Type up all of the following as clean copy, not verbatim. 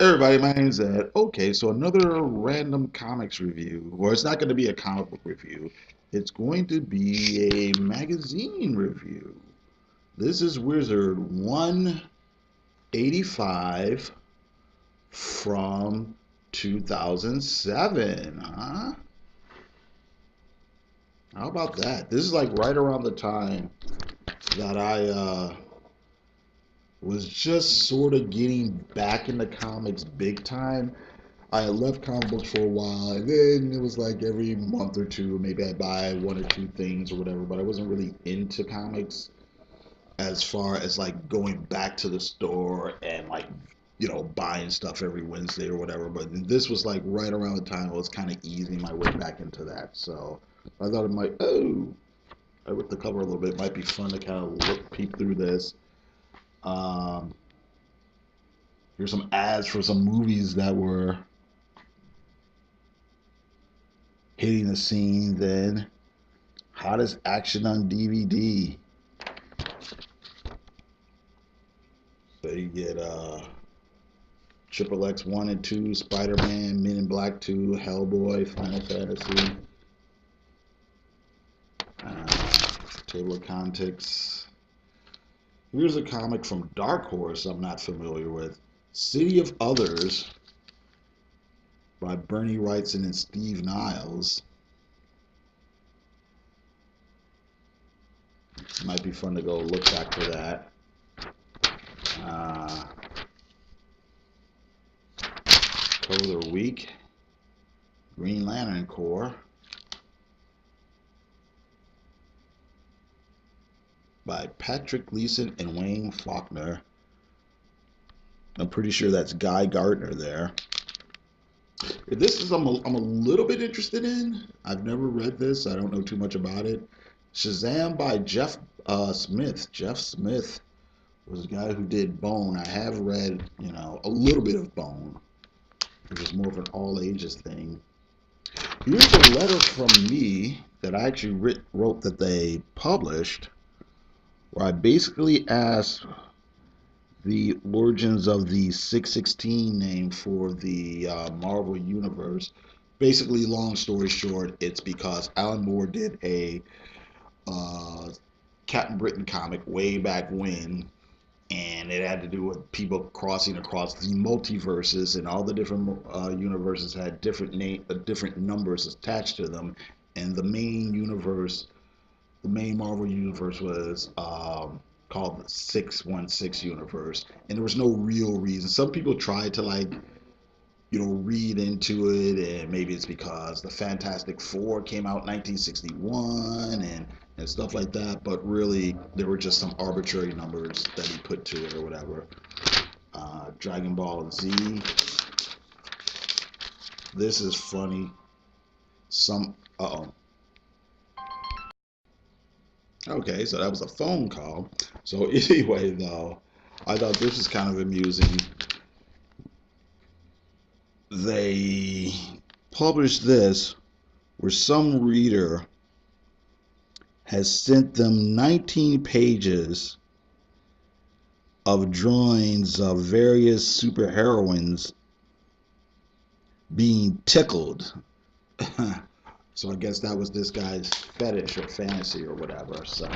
Everybody, my name's Ed. Okay, so another random comics review. Well, it's not going to be a comic book review. It's going to be a magazine review. This is Wizard 185 from 2007. Huh? How about that? This is like right around the time that I was just sort of getting back into comics big time. I had left comic books for a while, and then it was like every month or two, maybe I'd buy one or two things or whatever, but I wasn't really into comics as far as like going back to the store and like, buying stuff every Wednesday or whatever. But this was like right around the time I was kind of easing my way back into that. So I thought it might, I ripped the cover a little bit. It might be fun to kind of peep through this. Um, Here's some ads for some movies that were hitting the scene then. Hottest action on DVD. So you get Triple X 1 and 2, Spider Man, Men in Black 2, Hellboy, Final Fantasy, uh, Table of Contents. Here's a comic from Dark Horse I'm not familiar with. City of Others by Bernie Wrightson and Steve Niles. Might be fun to go look back for that. Uh, Cover of the Week. Green Lantern Corps by Patrick Gleason and Wayne Faulkner. I'm pretty sure that's Guy Gardner there. This is I'm a little bit interested in. I've never read this. I don't know too much about it. Shazam by Jeff Smith. Jeff Smith was the guy who did Bone. I have read, a little bit of Bone, which is more of an all ages thing. Here's a letter from me that I actually wrote that they published, where I basically asked the origins of the 616 name for the Marvel Universe. Basically, long story short, it's because Alan Moore did a uh, Captain Britain comic way back when, and it had to do with people crossing across the multiverses, and all the different universes had different numbers attached to them, and the main Marvel universe was called the 616 universe, and there was no real reason. Some people tried to read into it, and maybe it's because the Fantastic Four came out in 1961 and stuff like that. But really, there were just some arbitrary numbers that he put to it or whatever. Dragon Ball Z. This is funny. Some. Uh oh. Okay, so that was a phone call. So anyway, though, I thought this was kind of amusing. They published this where some reader has sent them 19 pages of drawings of various superheroines being tickled. So I guess that was this guy's fetish or fantasy or whatever. So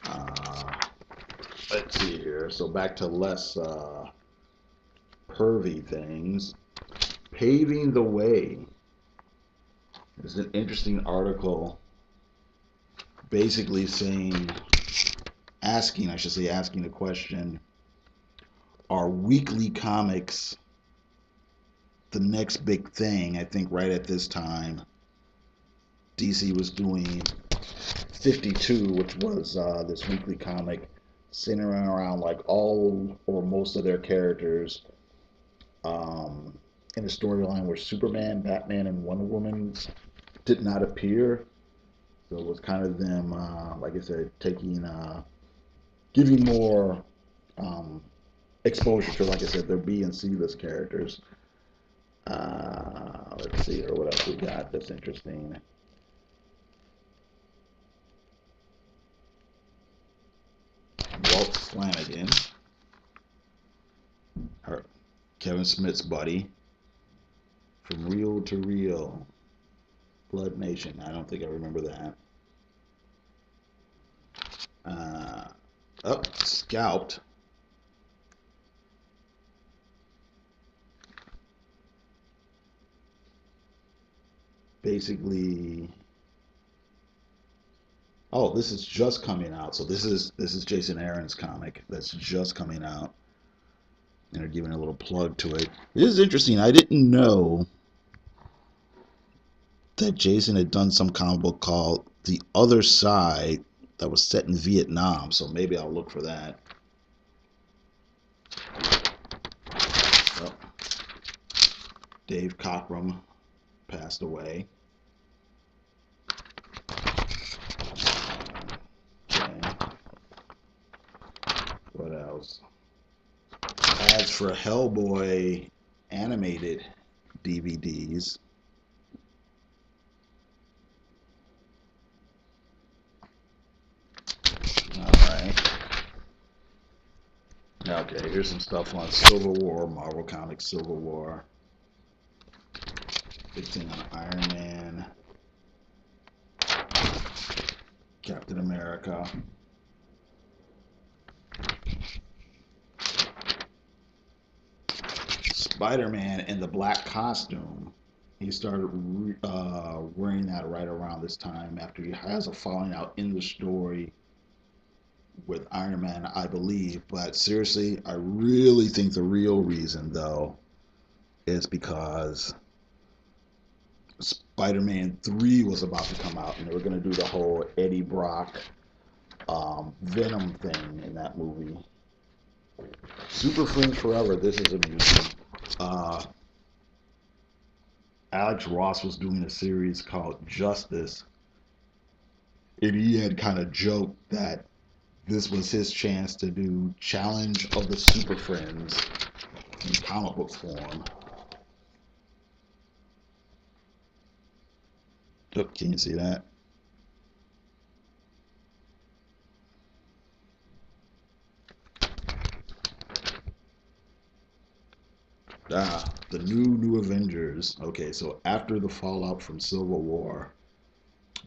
uh, let's see here. So back to less pervy things. Paving the Way is an interesting article basically I should say, asking the question, are weekly comics the next big thing? I think right at this time, DC was doing 52, which was this weekly comic centering around like all or most of their characters um, in the storyline where Superman, Batman, and Wonder Woman did not appear. So it was kind of them, like I said, giving more um, exposure to, like I said, their B and C list characters. Let's see here, what else we got that's interesting. Walt Flanagan, Kevin Smith's buddy. From Real to Real. Blood Nation. I don't think I remember that. Scalped. Basically, oh, this is just coming out. So this is Jason Aaron's comic that's just coming out. And they're giving a little plug to it. It is interesting. I didn't know that Jason had done some comic book called The Other Side that was set in Vietnam. So maybe I'll look for that. Oh, Dave Cockrum passed away. Okay. What else? Ads for Hellboy animated DVDs. Alright. Okay, here's some stuff on Civil War, Marvel Comics Civil War. Big thing on Iron Man. Captain America. Spider-Man in the black costume. He started wearing that right around this time after he has a falling out in the story with Iron Man, I believe. But seriously, I really think the real reason, though, is because Spider-Man 3 was about to come out, and they were going to do the whole Eddie Brock Venom thing in that movie. Super Friends Forever, this is amusing. Alex Ross was doing a series called Justice, and he had kind of joked that this was his chance to do Challenge of the Super Friends in comic book form. Oh, can you see that? The New Avengers. Okay, so after the fallout from Civil War,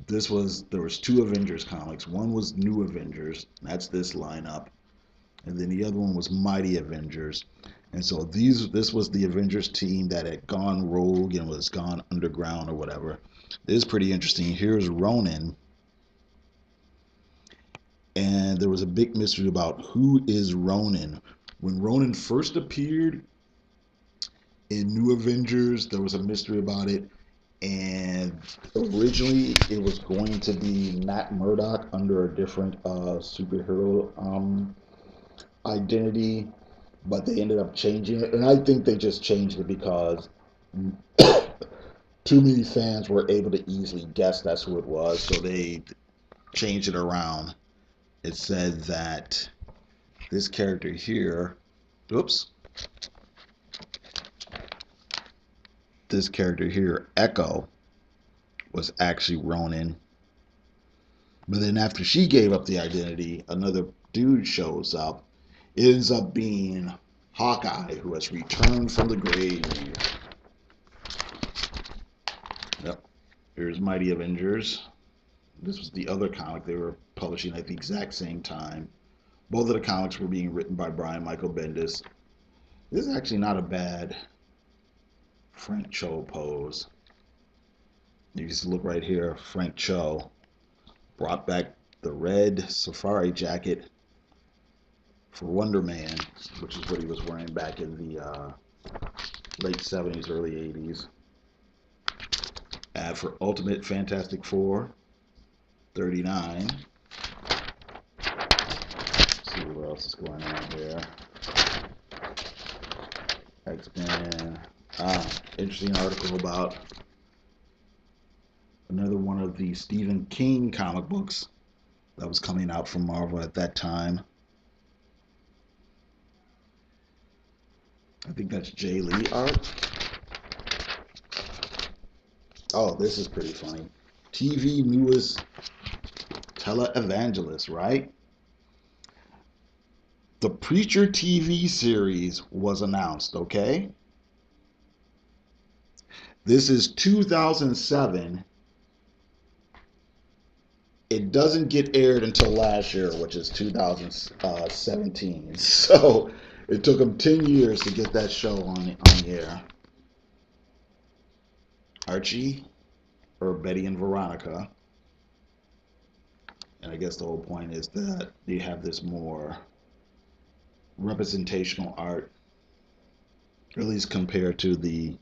there was two Avengers comics. One was New Avengers, that's this lineup, and then the other one was Mighty Avengers. And so this was the Avengers team that had gone rogue and was gone underground or whatever. This is pretty interesting. Here's Ronin, and there was a big mystery about who is Ronin. When Ronin first appeared in New Avengers, there was a mystery about it, and originally it was going to be Matt Murdock under a different superhero identity, but they ended up changing it, and I think they just changed it because too many fans were able to easily guess that's who it was, so they changed it around. It said that this character here, oops, this character here, Echo, was actually Ronin. But then after she gave up the identity, another dude shows up. It ends up being Hawkeye, who has returned from the grave. Yep. Here's Mighty Avengers. This was the other comic they were publishing at the exact same time. Both of the comics were being written by Brian Michael Bendis. This is actually not a bad Frank Cho pose. You can look right here. Frank Cho brought back the red safari jacket for Wonder Man, which is what he was wearing back in the late 70s, early 80s. Ad for Ultimate Fantastic Four, 39. Let's see what else is going on here. X-Men. Interesting article about another one of the Stephen King comic books that was coming out from Marvel at that time. I think that's Jay Lee art. Oh, this is pretty funny. TV newest televangelist, right? The Preacher TV series was announced, okay? This is 2007. It doesn't get aired until last year, which is 2017. So it took them 10 years to get that show on the air. Archie, or Betty and Veronica. And I guess the whole point is that you have this more representational art, at least compared to the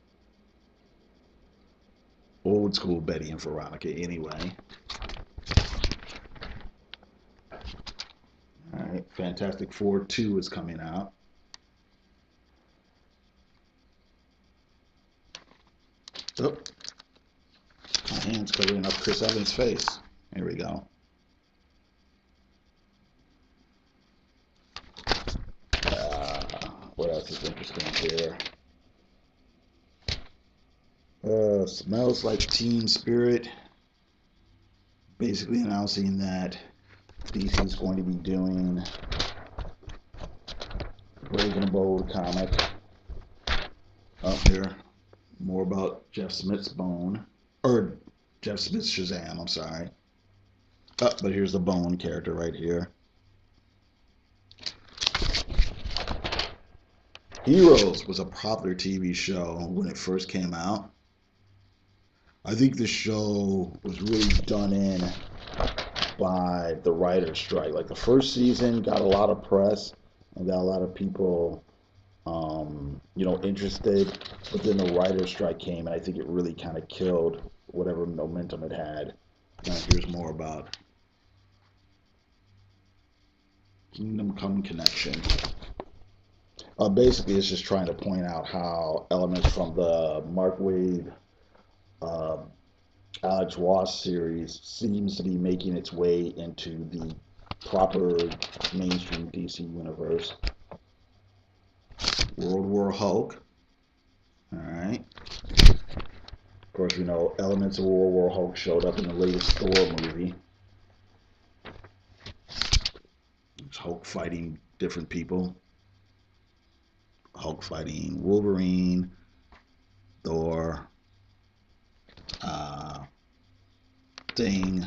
old school Betty and Veronica anyway. All right, Fantastic Four 2 is coming out. Oh, my hand's covering up Chris Evans' face. Here we go. What else is interesting here? Smells Like Teen Spirit. Basically announcing that DC is going to be doing Brave and Bold comic. Up here, more about Jeff Smith's Bone, or Jeff Smith's Shazam, I'm sorry. Oh, but here's the Bone character right here. Heroes was a popular TV show when it first came out. I think the show was really done in by the writer's strike. Like the first season got a lot of press and got a lot of people, interested. But then the writer's strike came, and I think it really kind of killed whatever momentum it had. Now here's more about Kingdom Come Connection. Basically, it's just trying to point out how elements from the Mark Waid, Alex Ross series seems to be making its way into the proper mainstream DC universe. World War Hulk. Alright. Of course, we know elements of World War Hulk showed up in the latest Thor movie. It's Hulk fighting different people. Hulk fighting Wolverine, Thor, Thing,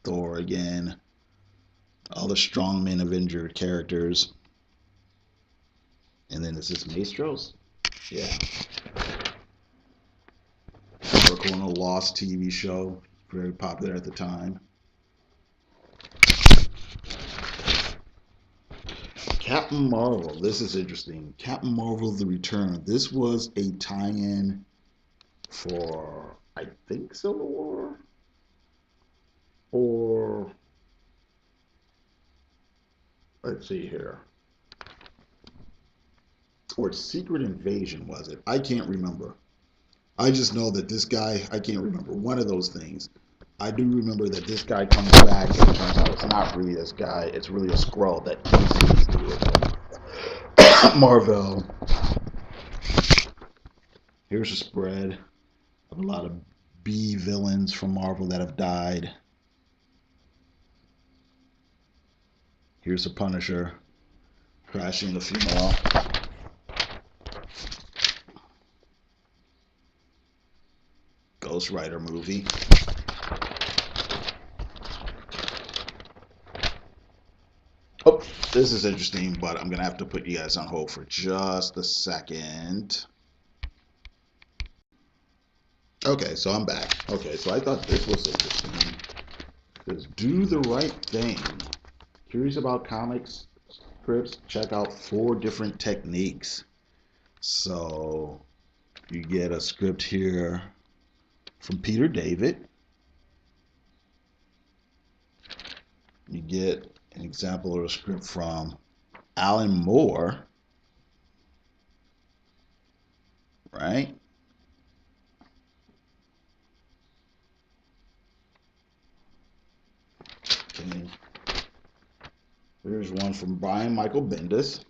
Thor again, all the strongmen Avenger characters. And then is this Maestros? Yeah. Oracle on a Lost TV show, very popular at the time. Captain Marvel, this is interesting. Captain Marvel The Return. This was a tie-in for, I think, Civil War? Or, let's see here. Or Secret Invasion, was it? I can't remember. I just know that this guy, I can't remember, one of those things. I do remember that this guy comes back and it turns out it's not really this guy, it's really a Skrull that he's doing. Marvel. Here's a spread of a lot of B villains from Marvel that have died. Here's a Punisher crashing the funeral. Ghost Rider movie. Oh, this is interesting, but I'm going to have to put you guys on hold for just a second. Okay, so I'm back. Okay, so I thought this was interesting. Because Do the Right Thing. Curious about comics scripts? Check out 4 different techniques. So you get a script here from Peter David. You get an example of a script from Alan Moore, right? Okay. There's one from Brian Michael Bendis.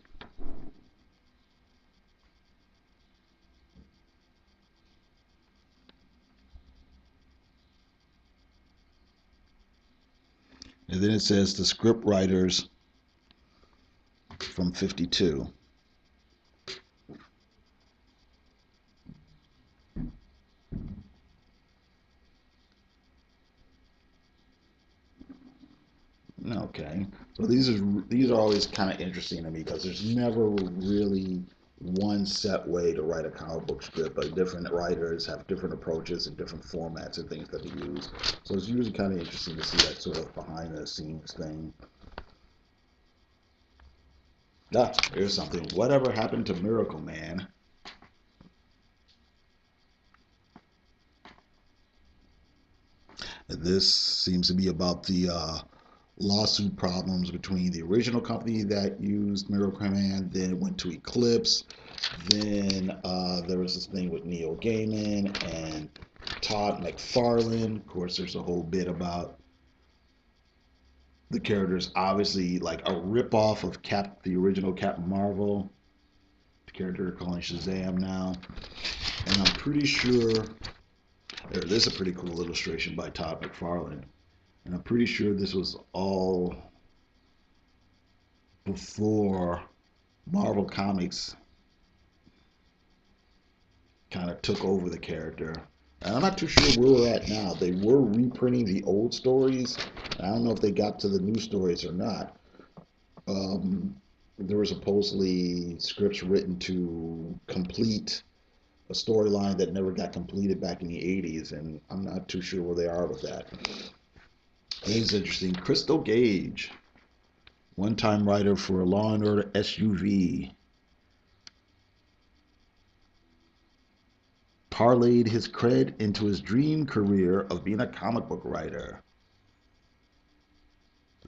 And then it says the script writers from 52. Okay, so these are always kind of interesting to me because there's never really one set way to write a comic book script, but different writers have different approaches and different formats and things that they use. So it's usually kind of interesting to see that sort of behind the scenes thing. Ah, here's something. Whatever happened to Miracle Man? This seems to be about the lawsuit problems between the original company that used Miracle Man, then it went to Eclipse. Then there was this thing with Neil Gaiman and Todd McFarlane. Of course, there's a whole bit about the characters, obviously like a ripoff of the original Captain Marvel. The character they're calling Shazam now. And I'm pretty sure there is a pretty cool illustration by Todd McFarlane. And I'm pretty sure this was all before Marvel Comics kind of took over the character. And I'm not too sure where we're at now. They were reprinting the old stories. I don't know if they got to the new stories or not. There were supposedly scripts written to complete a storyline that never got completed back in the 80s, and I'm not too sure where they are with that. I think it's interesting. Crystal Gage, one-time writer for Law and Order SUV, parlayed his cred into his dream career of being a comic book writer.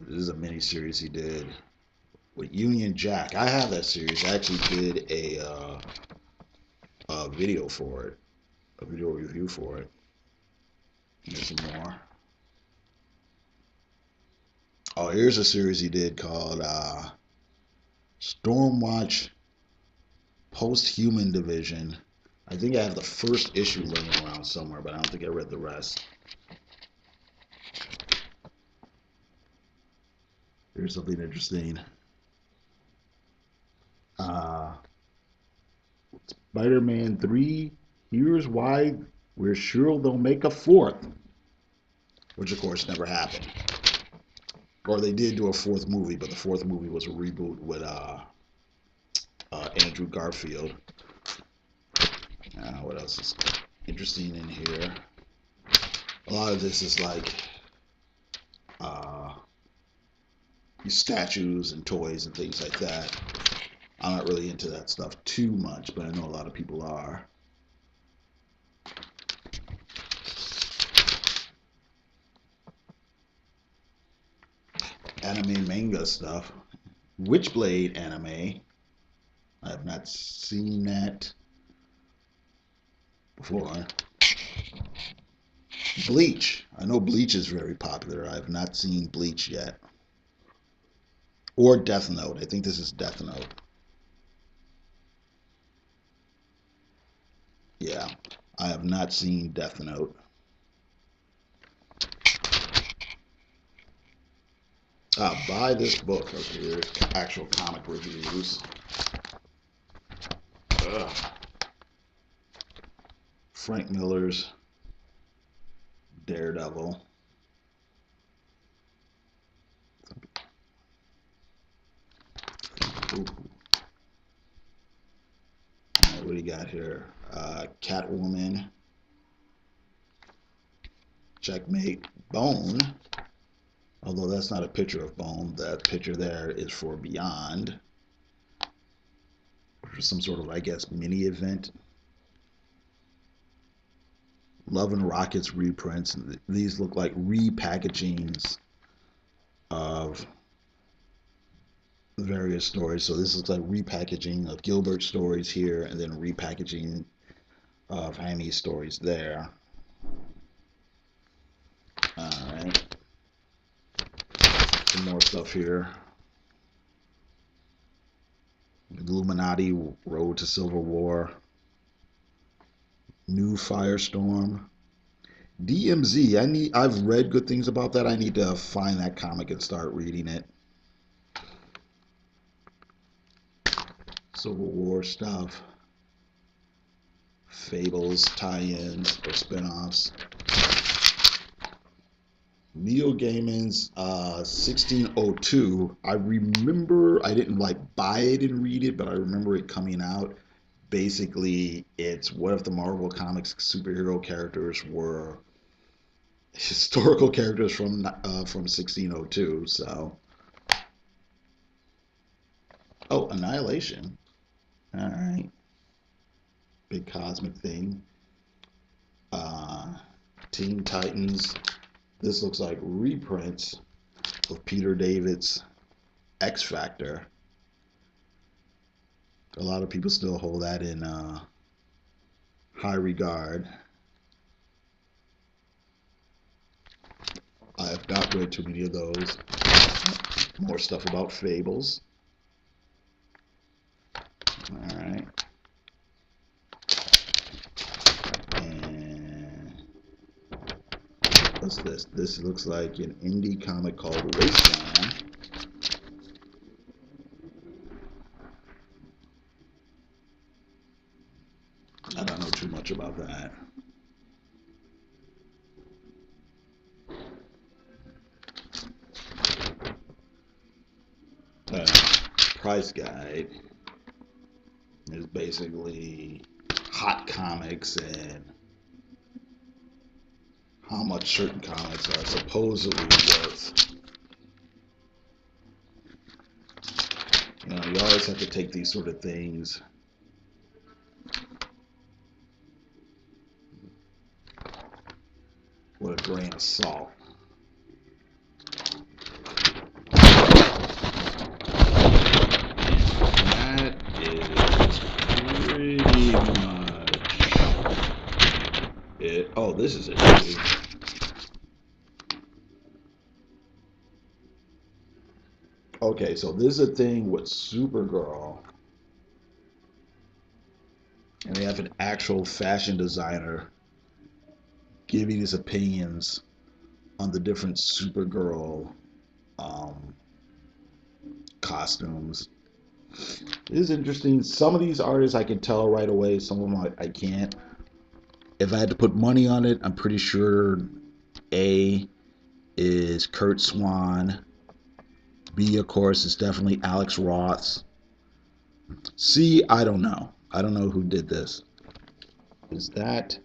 This is a mini-series he did with Union Jack. I have that series. I actually did a video for it, a video review for it. Here's some more. Oh, here's a series he did called Stormwatch Post-Human Division. I think I have the first issue laying around somewhere, but I don't think I read the rest. Here's something interesting. Spider-Man 3, here's why we're sure they'll make a fourth. Which, of course, never happened. Or they did do a fourth movie, but the fourth movie was a reboot with Andrew Garfield. What else is interesting in here? A lot of this is like statues and toys and things like that. I'm not really into that stuff too much, but I know a lot of people are. Anime manga stuff. Witchblade anime. I have not seen that before. Bleach. I know Bleach is very popular. I have not seen Bleach yet. Or Death Note. I think this is Death Note. Yeah, I have not seen Death Note. Buy this book. Okay, there's actual comic reviews. Ugh. Frank Miller's Daredevil. Ooh. Right, what do you got here? Catwoman. Checkmate. Bone. Although that's not a picture of Bone. That picture there is for Beyond. For some sort of, I guess, mini event. Love and Rockets reprints. These look like repackagings of various stories. So this looks like repackaging of Gilbert stories here, and then repackaging of Annie's stories there. Alright. Some more stuff here. Illuminati Road to Civil War. New Firestorm. DMZ. I've read good things about that. I need to find that comic and start reading it. Civil War stuff, Fables tie-ins or spin-offs. Neil Gaiman's 1602. I remember I didn't like buy it and read it, but I remember it coming out. Basically, it's what if the Marvel Comics superhero characters were historical characters from 1602. So, oh, Annihilation. All right, big cosmic thing. Uh, Teen Titans. This looks like reprints of Peter David's X Factor. A lot of people still hold that in high regard. I have not read too many of those. More stuff about Fables. All right. And what's this? This looks like an indie comic called Wasteland. I don't know too much about that. Price guide is basically hot comics and how much certain comics are supposedly worth. You know, you always have to take these sort of things with a grain of salt. That is pretty much it. Oh, this is it. Okay, so this is a thing with Supergirl. And they have an actual fashion designer giving his opinions on the different Supergirl um, costumes. It is interesting. Some of these artists I can tell right away. Some of them I can't. If I had to put money on it, I'm pretty sure A is Kurt Swan. B, of course, is definitely Alex Ross. C, I don't know. I don't know who did this. Is that...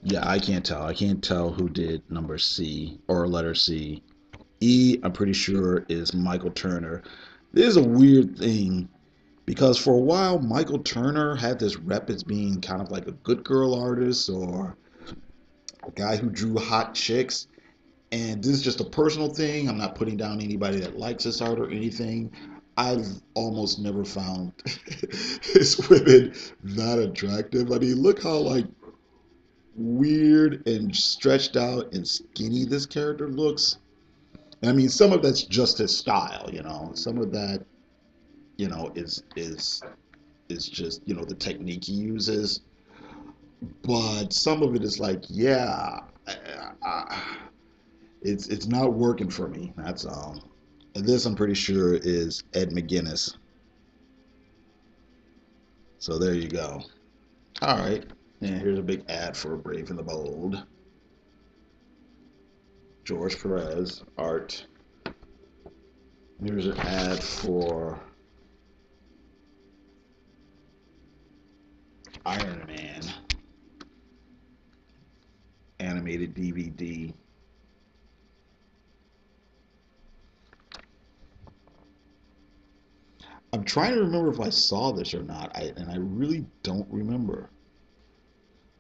Yeah, I can't tell. I can't tell who did number C or letter C. E, I'm pretty sure, is Michael Turner. This is a weird thing because for a while, Michael Turner had this rep as being kind of like a good girl artist or a guy who drew hot chicks. And this is just a personal thing. I'm not putting down anybody that likes this art or anything. I've almost never found his women that attractive. I mean, look how like weird and stretched out and skinny this character looks. I mean, some of that's just his style, you know. Some of that, you know, is just, you know, the technique he uses. But some of it is like, yeah, it's not working for me. That's all. And this, I'm pretty sure, is Ed McGuinness. So there you go. All right. And here's a big ad for Brave and the Bold. George Perez art. Here's an ad for Iron Man animated DVD. I'm trying to remember if I saw this or not, and I really don't remember.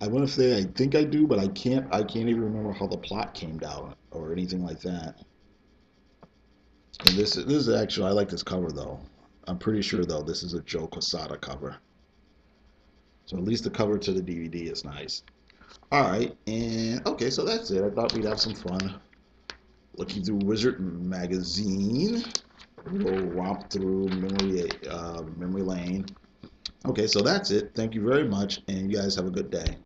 I want to say I think I do, but I can't. I can't even remember how the plot came down or anything like that. And this is actually, I like this cover though. I'm pretty sure though this is a Joe Quesada cover. So at least the cover to the DVD is nice. All right, and okay, so that's it. I thought we'd have some fun looking through Wizard magazine. We'll romp through memory lane. Okay, so that's it. Thank you very much, and you guys have a good day.